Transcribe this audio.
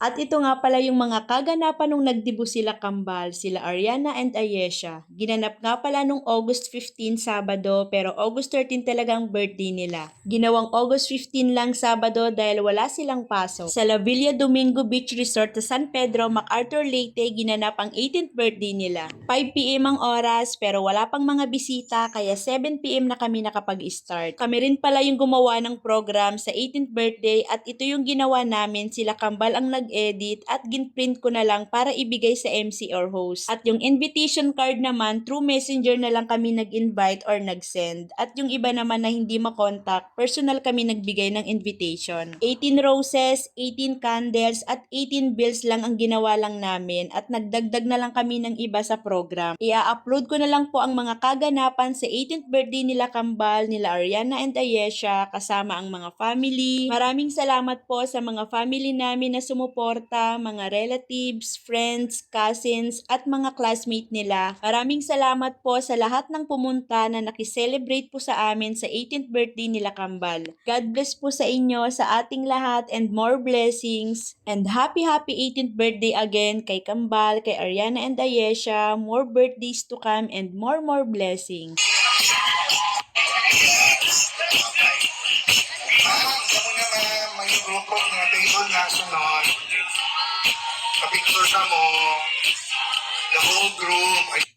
At ito nga pala yung mga kaganapan nung nagdibu sila kambal, sila Ariana and Ayesha. Ginanap nga pala nung August 15, Sabado, pero August 13 talagang birthday nila. Ginawang August 15 lang Sabado dahil wala silang pasok. Sa La Villa Domingo Beach Resort sa San Pedro, MacArthur, Leyte, ginanap ang 18th birthday nila. 5 p.m. ang oras pero wala pang mga bisita kaya 7 p.m. na kami nakapag-start. Kami rin pala yung gumawa ng program sa 18th birthday at ito yung ginawa namin, sila kambal ang nag-edit at ginprint ko na lang para ibigay sa MC or host. At yung invitation card naman, through messenger na lang kami nag-invite or nag-send. At yung iba naman na hindi makontak, personal kami nagbigay ng invitation. 18 roses, 18 candles at 18 bills lang ang ginawa lang namin at nagdagdag na lang kami ng iba sa program. Ia-upload ko na lang po ang mga kaganapan sa 18th birthday nila kambal, nila Ariana and Ayesha, kasama ang mga family. Maraming salamat po sa mga family namin na sumuporta, mga relatives, friends, cousins, at mga classmate nila. Maraming salamat po sa lahat ng pumunta na nakiselebrate po sa amin sa 18th birthday nila kambal. God bless po sa inyo, sa ating lahat, and more blessings. And happy 18th birthday again kay kambal, kay Ariana and Ayesha. More birthdays to come and more blessings. Kamo naman, may grupo nga table na sunod. Kapicture sa mo, the whole group.